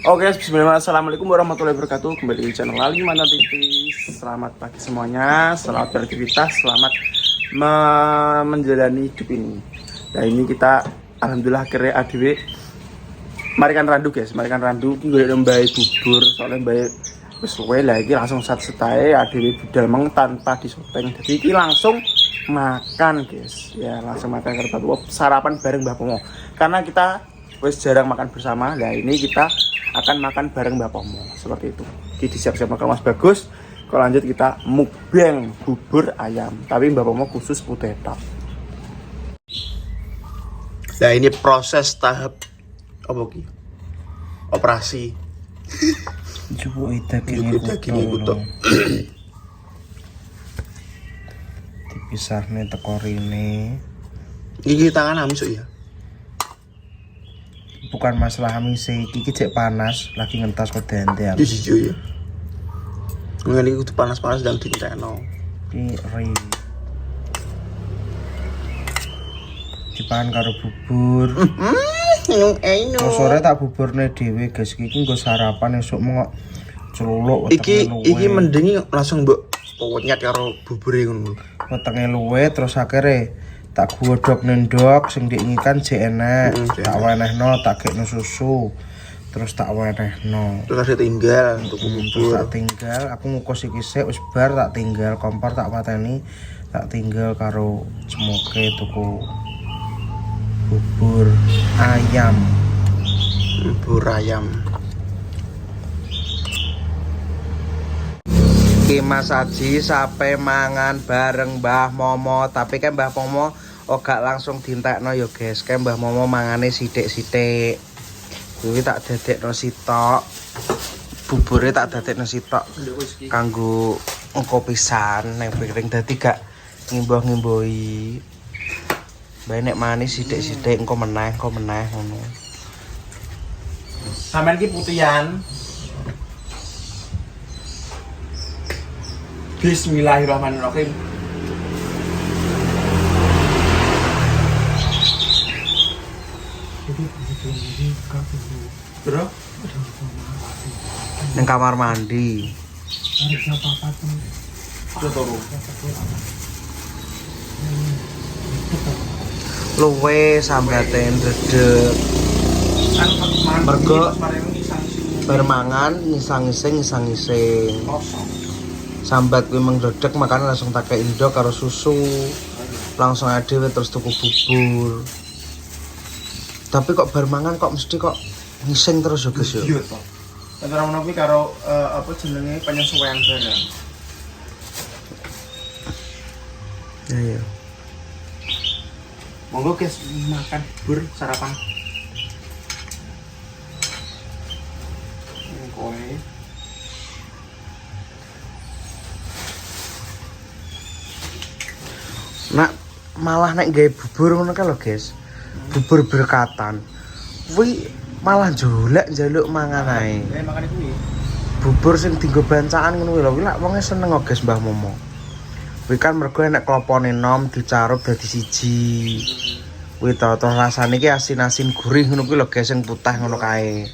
Oke, bismillah, assalamualaikum warahmatullahi wabarakatuh. Kembali di channel Lali Mantap TV. Selamat pagi semuanya, selamat beraktivitas, selamat menjalani hidup ini. Nah ini kita, alhamdulillah akhirnya ADW marikan randu guys, marikan randu. Gue udah mbak bubur, soalnya mbak wis luwe lah. Ini langsung sat-setai ADW budal meng tanpa disoteng. Jadi ini langsung makan guys, ya langsung makan karena sarapan bareng Mbak Pomo. Karena kita wis jarang makan bersama, nah ini kita akan makan bareng Mbak Pomo seperti itu. Jadi siap-siap makan Mas Bagus. Kalau lanjut kita mukbang bubur ayam, tapi Mbak Pomo khusus putih tok. Nah ini proses tahap apa ki? Operasi. Coba dagingnya kutuk. Dipisah nih tekorine. Gigi tangan amisuk ya. Bukan masalah amise, iki cek panas, lagi ngentas kok dendeng. Di siji ya. Ngene iki panas-panas dan ditekno. Iki ri. Dipangan karo bubur. Sore tak buburne dhewe guys, iki nggo sarapan esuk mengok celuluk iki mendingi langsung mbok nyat karo bubure ngono. Wetenge luwe terus akhirnya tak godhog nendok sing diinginkan jek enak. Tak wenehno, tak gekno susu. Terus tak wenehno. Terus tinggal untuk bubur. Tak tinggal, aku ngukus iki sik wis bar tak tinggal kompor tak pateni, tak tinggal karo cemoke tuku bubur ayam. Bubur ayam. Mas Aji sampai mangan bareng Mbah Momo, tapi kan Mbah Momo gak langsung dintekno ya guys, kan Mbah Momo mangane sithik-sithik. Kuwi tak dadekno sitok. Bubure tak dadekno sitok kanggo engko pisan nang piring, dadi gak ngimboh-ngimbohi. Mbah nek manis sithik-sithik engko meneh ngono. Sampeyan ki putihan. Bismillahirrahmanirrahim. Bro, Nang kamar mandi. Luwe sambaten dedeg. Mergo bermangan ngisang-ngising. Sambat kuwi mengdredeg makanya langsung tak kei ndok karo susu. Langsung dhewe terus tuku bubur. Tapi kok bermangan kok mesti kok ngising terus yo guys yo. Iya to. Antara ngono kuwi karo apa jenenge penyesuaian barang. Ya. Monggo guys makan bubur sarapan. Koe. Nak malah nek gawe bubur ngono kan lho guys. Bubur berkatan. Kuwi malah njolek njaluk mangan ae. Makan kuwi. Bubur sing dienggo bancaan ngono kuwi lho, kuwi lak wonge seneng kok guys Mbah Momo. Kuwi kan mergo nek klopone nom dicarup dadi siji. Kuwi to rasane iki asin-asin gurih ngono kuwi lho guys sing putih ngono kae.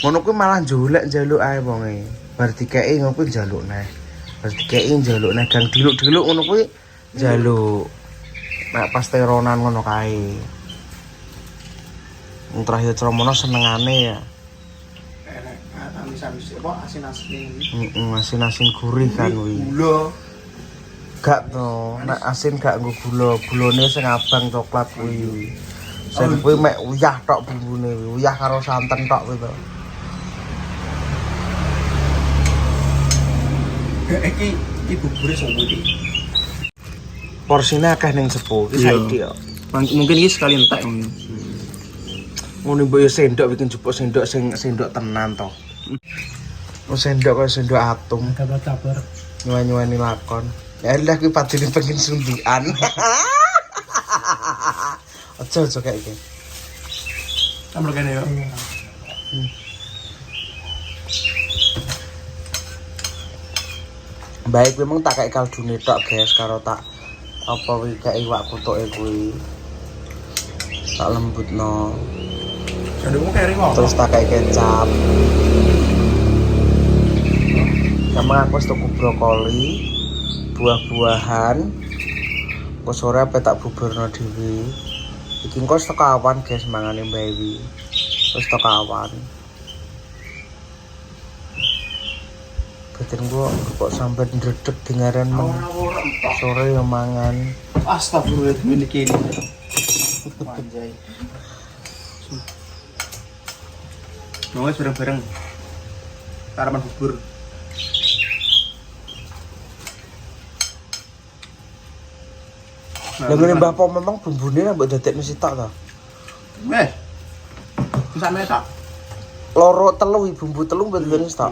Ngono kuwi malah njolek njaluk ae wonge. Bar dikeki ngono kuwi njaluk neh. Bar dikeki njaluk neh gang diluk-diluk ngono kuwi njaluk. Nek pas teronan ngono kae. Wong terakhir Tromono senengane ya. Enak, amis-amis apa asin-asin. Asin-asin gurih kan kuwi. Gula. Gak to, nek asin gak nggo gula. Gulane sing abang coklat kuwi. Sing kuwi mek uyah tok bumbune kuwi, uyah karo santen tok kuwi to. Iki bubure sopo iki? Porsine akeh ning sepo, iki saiki yo. Mungkin iki sekali entek ngono. Ngono mbok yo sendok bikin jupuk sendok sing sendok tenan to. Sendok kaya sendok atom. Kabar-kabar. Nyuwani lakon. Ya lah kuwi padine pengen sundukan. Ojo kayak iki. Amro kene yo. Baik memang tak kayak kaldune tok guys karo tak apa kuwi kayak iwak kutuke kuwi. Tak lembutno. Terus tak kayak kecap. Sama aku tuku brokoli, buah-buahan. Kok sore apa tak buburno dhewe. Iki engko stok awan guys mangane Mbak Ewi. Terus stok awan. Batin gua kok sampai ndredeg dengaran mong. Sore ya mangan. Astagfirullah ini. Anjay. Mau bareng-bareng. Sarapan bubur. Lah ngene Mbah Po memang bumbune mbok dadekno sitok ta. Wes. Bisa mesak. Loro telu bumbu telu mbok dadekno sitok.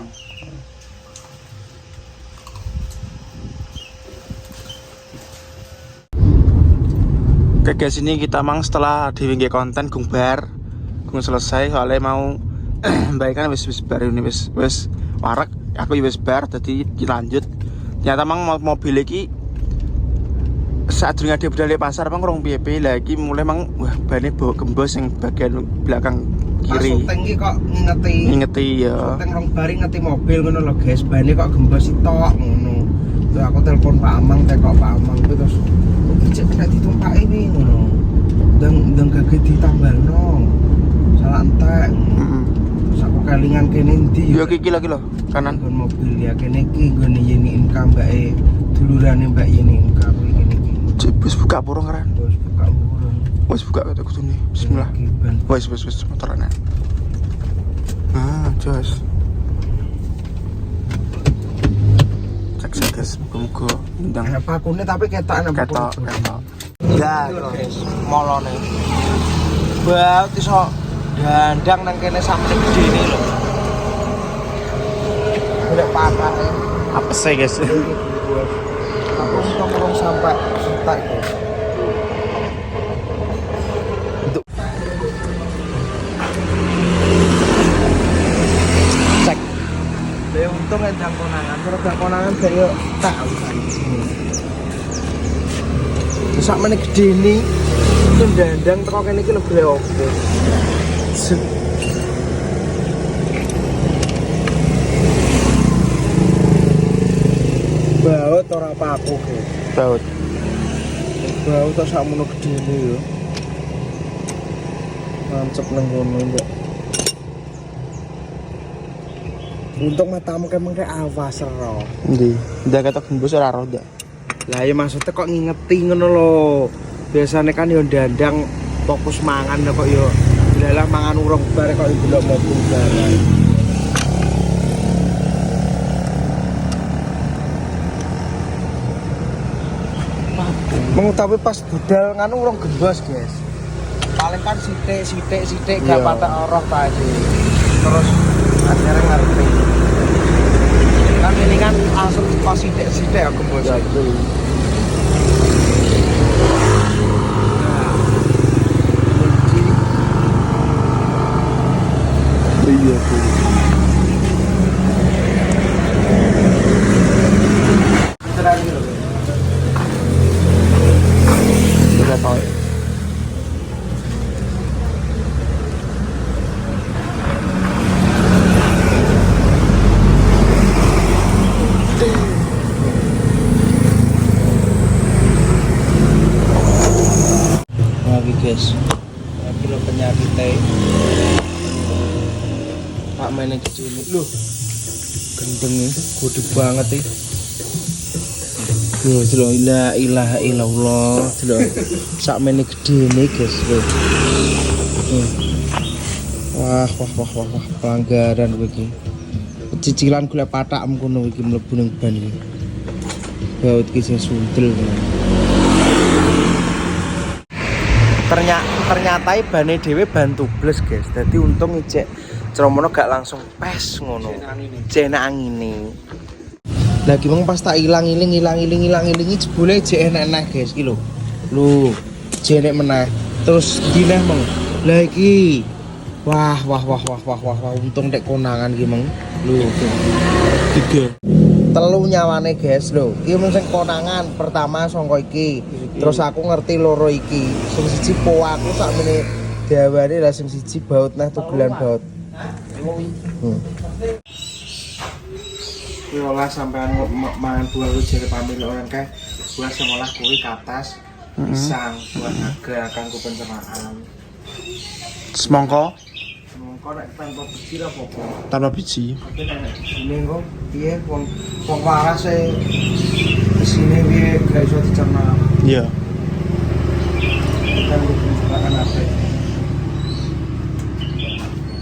Oke guys, ini kita mang setelah diwingge konten gungbar selesai soalnya mau baik kan wis bar ini wis warak aku wis bar tadi lanjut ternyata mang mobil iki saat durung ada budal pasar mang rong piye lagi mulai mang wah bane bawa gembos yang bagian belakang kiri Tinggi kok ngingeti ya teng rong bari ngeti mobil ngono lho guys bane kok gembos tok ngono terus aku telepon Pak Amang tekok Pak Amang terus cek kena ditumpaki iki ngono ndang gage ditambalno salah entek terus aku kalingan kene ndi yo iki lho kanan nggon mobil ya kene iki nggone Yeni Inka mbake dulurane Mbak Yeni Inka kuwi kene iki wis buka porong kan terus buka burung wis buka kata kudune bismillah wis motoran jos cek guys muga-muga ndang enak pakune tapi ketok enak ketok ya guys molone baut iso dandang nang kene sampe gede ini lho udah patah apa sih guys aku ngomong sampai entek untuk cek le untung endang konangan terus konangan dari tak sak meneh gede ini itu dandang teko kene iki lho bre oke baut ora apa-apa ke baut tok sakmono gedene yo mancep nang ngono mbak untung matamu kemeng awas ro ndi ndak ketok gembus ora ro ndak lah ya maksudnya kok ngingeti ngono lho biasanya kan yo dandang fokus mangan kok yo dalah mangan urung bare kok delok mobil barang tapi pas budal nganu urung gembos guys paling kan sitik gak patek oroh tadi terus akhirnya ngerti kan ini kan langsung kok sitik ya gembos itu iya lagi guys lagi lo penyakitnya pak mainnya kecil ini loh gendeng nih gede banget nih loh loh la ilaha illallah loh sak mainnya gede nih guys loh wah pelanggaran begini cicilan gula patak mengkono iki mlebu ning ban iki baut ki sing suntel ternyata bane dhewe ban tubles guys dadi untung ijek ceromono gak langsung pes ngono cenak angine lagi mong pas tak ilang-iling jebule jek enak-enak guys iki lho jek meneh terus dineh mong lah iki wah untung tek konangan iki mong lho 3 telu nyawane guys lho iki mung sing konangan pertama sangka iki terus aku ngerti loro iki sing siji po aku sakmene Diawani lah sing siji baut nah tugelan baut. Kuwi olah sampean mangan buah lu jare pamil orang kae. Buah sing olah kuwi katas pisang, buah naga kanggo pencernaan. Semongko Mongko nek tanpa biji ra apa-apa. tanpa biji. Tapi nek ini kok piye wong waras e isine piye gak iso dicerna. Iya. Kan makan apa?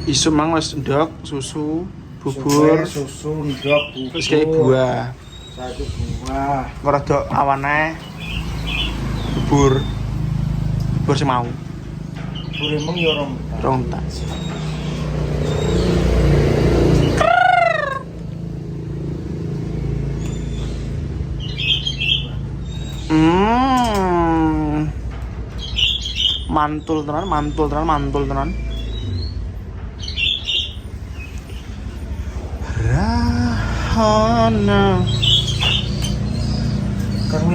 Isu mang wis ndok, susu, bubur, susu, ndok, bubur. terus kayak buah. Satu buah. Ngerodok awane bubur. Bubur sing mau. Bubur emang ya Rong tak. Mantul tenan. Rahana. Kami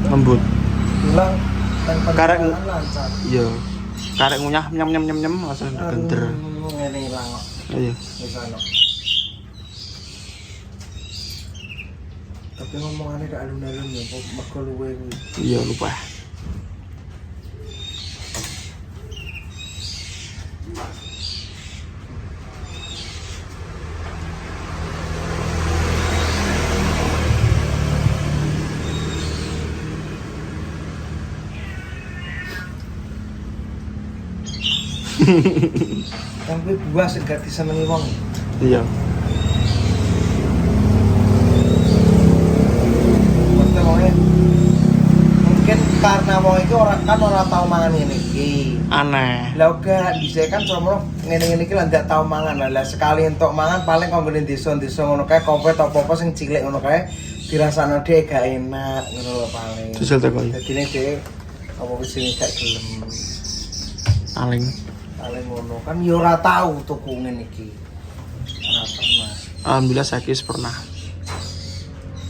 Lembut. bilang tanpa Karek lancar. iya. Karek ngunyah nyem langsung genter. Ngene ilang kok. Iya. Wis ana. Tapi ngomongannya gak alun-alun ya, kok mergo luwe kuwi. Iya lupa. Kan kuwi buah sing gak disenengi wong. Iya. Maksudnya wongnya mungkin karena wong iki ora tau mangan ngene iki. Aneh. Lah uga dhisik kan sono ngene-ngene iki lah ndak tau mangan. Lah sekali entuk mangan paling kanggo desa-desa ngono kae kompet apa-apa sing cilik ngono kae dirasakno dhek gak enak ngono lho paling. Jajal tekoi. Dadine dhek apa wis sing gak gelem. Aling. Paling ngono kan ya ora tau tuku ngene iki. Ora pernah. Alhamdulillah sakit pernah.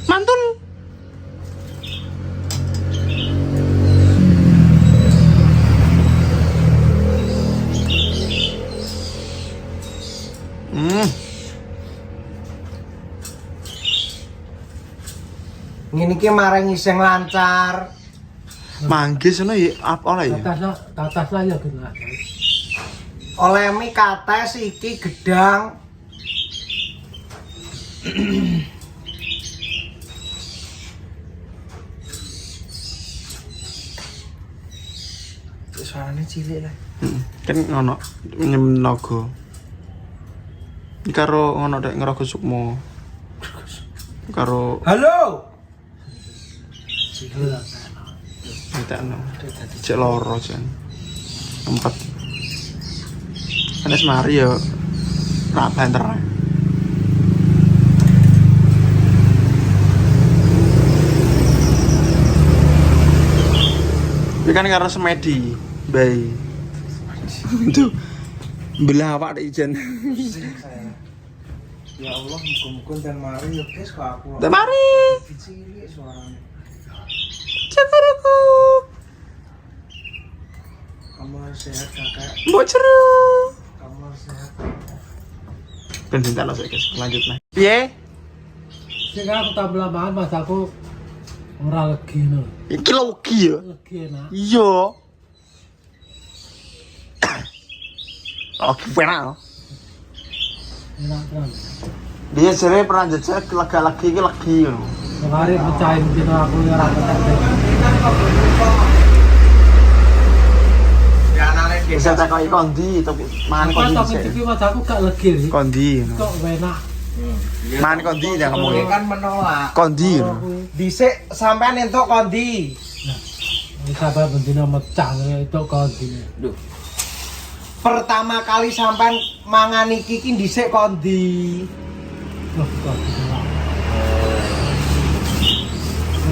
Mantul. Ngene iki maringi sing lancar. Manggis ngono ya apa oleh ya? Tatas lah ya kena. Oleh mi kates iki gedang. Suaranya cilik lah. Kan ngono nyem naga. Iki karo ngono dek ngerogo sukmo. Karo Halo. kita no. Cek loro jan. 4. Anes mari yo. Ra banter. Iki kan karo semedi, bayi. Itu belah awak dek ijen. Ya Allah, muga-muga dan mari ya guys kok aku. Dan mari. Cilik suaranya. Cakaruku. Kamu harus sehat kakak. Boceru. Kamu harus sehat. Ben cinta lo saya guys, lanjut nih. Piye? Sing aku tak belamaan mas aku ora legi no. Iki logi ya. Legi enak. Iya. Logi penak. Enak kan. Dia jare pernah jajal lega lagi iki legi ngono. Kemarin pecahin kita aku ya ora ketek. Ya anane Bisa takoki kondi tapi mangan Apa kondi. tapi sik. iki mas aku gak legi nih. Kondi. Kok enak. Mangan kondi jangan ngomong. Ini kan menolak. Kondi. Dhisik sampean entuk kondi. Ini sabar bendina mecah itu kondi. Duh. Pertama kali sampean mangan iki dhisik kondi. Loh kondi.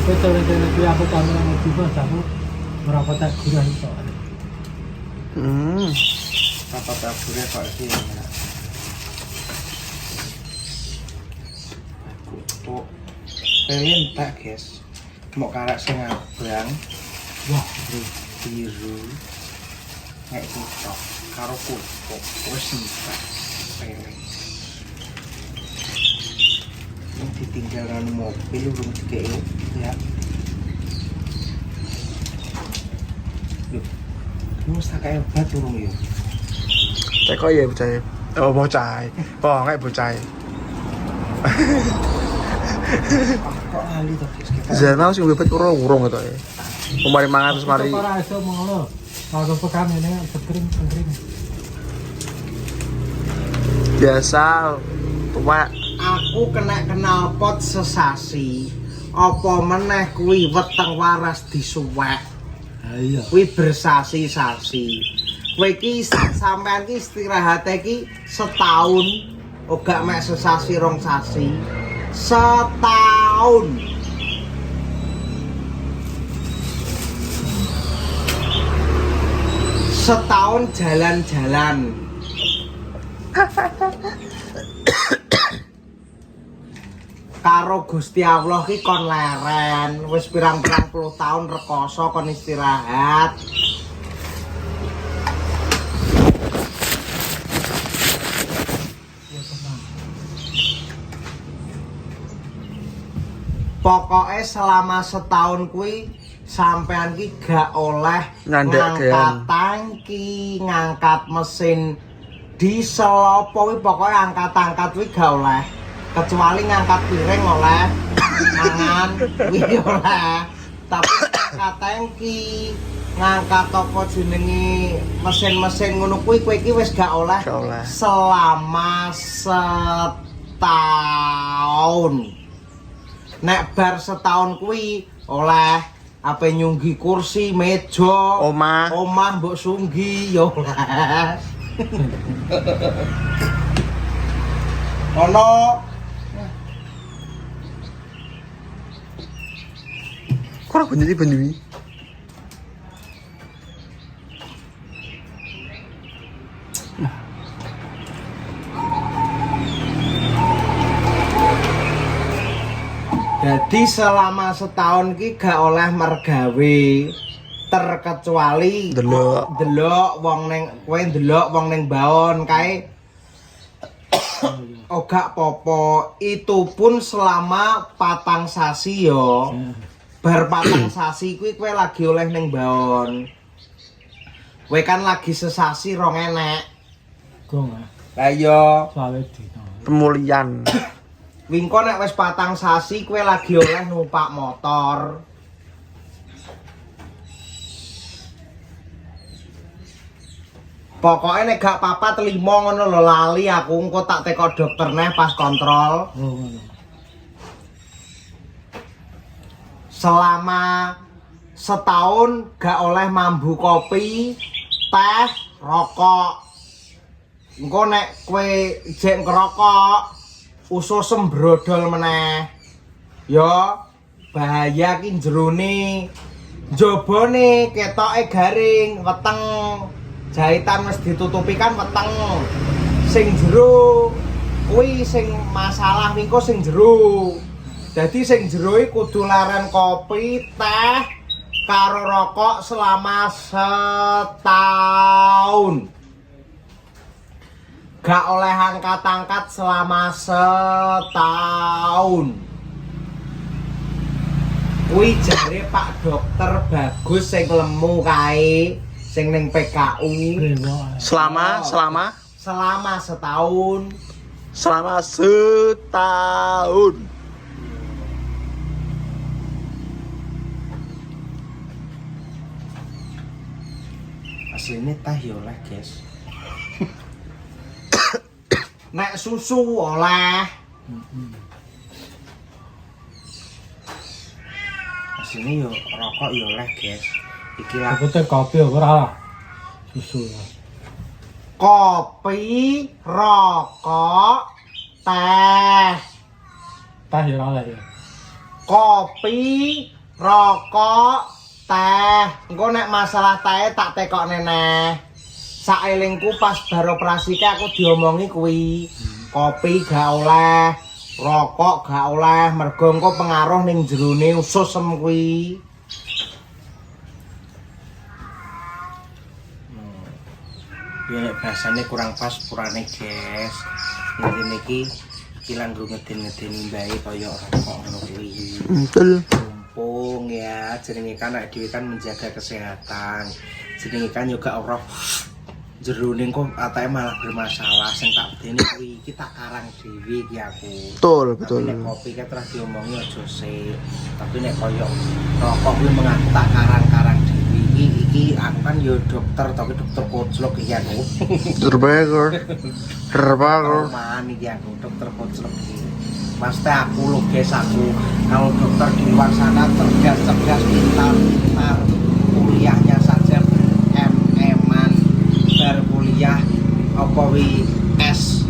Itu cewek-cewek aku tahu yang juga aku berapa tak kurang itu. Apa tabure kok iki ya. Kok pengen tak guys. Mau karek sing abang, Wah, biru. Kayak kutok karo kutuk wis entek pele. Ini ditinggal nang mobil urung dikei ya. Yuk. Lu mesti kayak obat urung ya. Teko ya bocah. Oh bocah. Oh kayak bocah. Kok ali to guys kita. Zana sing bebet urung to ya. Kemari mangan terus mari. Ora iso ngono. Kalau pekan ini berkering. Biasa tua Aku kena knalpot sesasi. Apa meneh kuwi weteng waras disuwek. Ha iya. Kuwi bersasi-sasi. Kowe iki sampean iki istirahat iki setahun, ora mek sesasi rong sasi. Setahun. Setahun jalan-jalan. Karo Gusti Allah ki kon leren, wis pirang-pirang puluh tahun rekoso kon istirahat. Pokoknya selama setahun kuwi sampean ki gak oleh Ngandek ngangkat tangki, ngangkat mesin diesel apa kuwi pokoknya angkat-angkat kuwi gak oleh. Kecuali ngangkat piring oleh, mangan kuwi oleh. Tapi ngangkat tangki, ngangkat apa jenenge mesin-mesin ngono kuwi kowe iki wis gak oleh. Gak oleh. Selama setahun. Nek bar setahun kuwi oleh apa nyunggi kursi, meja, Omah. mbok sunggi ya oleh. Ono kurang benyui. jadi selama setahun ki gak oleh mergawe terkecuali Delok. wong ning kowe ndelok wong ning baon kae gak popo. Itu pun selama patang sasi yo. Bar patang sasi kuwi kowe lagi oleh ning baon. Kowe kan lagi sesasi rong enek. Gong. Lah iya. Soale dino. Pemulihan. Wingko nek wis patang sasi kowe lagi oleh numpak motor. Pokoknya nek gak papat 5 ngono lho lali aku engko tak teko dokter neh pas kontrol. Oh ngono. Selama setahun gak oleh mambu kopi, teh, rokok. Engko nek kowe jek ngerokok usus sembrodol meneh. Yo bahaya ki jerone. Jabone ketoke garing, weteng. Jahitan wis ditutupi kan weteng. Sing jero kuwi sing masalah niku sing jero. Dadi sing jero iki kudu leren kopi, teh karo rokok selama setahun. Gak oleh angkat-angkat selama setahun. Kuwi jare Pak Dokter Bagus sing lemu kae, sing ning PKU. Selama setahun. Selama setahun. Asline teh yo oleh, guys. Nek susu oleh. Asline yo rokok yo oleh, guys. Iki lah Aku teh kopi ora. Susu. kopi, rokok, teh. Teh ya ora ya. Kopi, rokok, teh. Engko nek masalah teh tak tekokne neh. Saelingku pas bar operasi ke aku diomongi kuwi. Kopi gak oleh, rokok gak oleh, mergo engko pengaruh ning jerone usus sem kuwi. Ya bahasane kurang pas purane, guys. Intine iki ilang ngedeni mbae kaya ora kok ngono kuwi. Betul. Mumpung ya, jenenge kan nek dhewe kan menjaga kesehatan. Jenenge kan juga ora jerone kok atake malah bermasalah sing tak dene kuwi iki tak karang dhewe iki aku. Betul. Nek kopi kan terus diomongi aja sik. Tapi nek koyo rokok kuwi mengaku tak karang-karang dhewe. Iki aku kan yo dokter tapi dokter koclok iki aku. Terbang. Man iki aku dokter koclok iki. Pasti aku lo guys aku kalau dokter di luar sana cerdas pintar kuliahnya saja MM-an baru kuliah apa wi S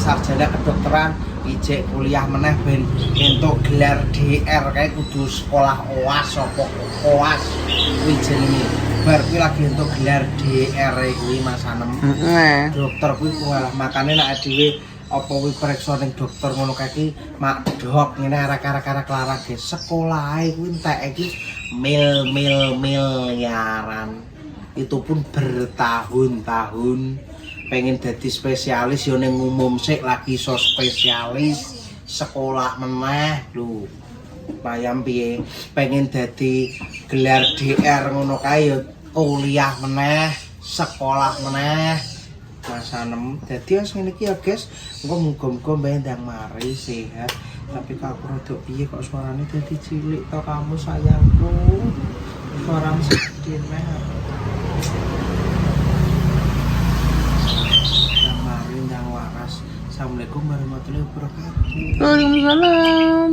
sarjana kedokteran ijek kuliah meneh ben entuk gelar DR kayak kudu sekolah OAS apa OAS kuwi jenenge bar kuwi lagi entuk gelar DR kuwi Mas Anem. Dokter kuwi malah makane nek dhewe apa kuwi periksa ning dokter ngono kae iki mak dok ngene arek-arek larang ge sekolahe kuwi entek iki miliaran. Itu pun bertahun-tahun pengen jadi spesialis yo ning umum sik lagi so spesialis sekolah meneh lho bayam piye pengen dadi gelar DR ngono kae yo kuliah meneh sekolah meneh Mas Anem dadi wis ngene iki ya guys engko muga-muga mbah ndang mari sehat tapi kok aku rada piye kok suarane dadi cilik to kamu sayangku suaramu sedih meh Assalamualaikum warahmatullahi wabarakatuh. Waalaikumsalam.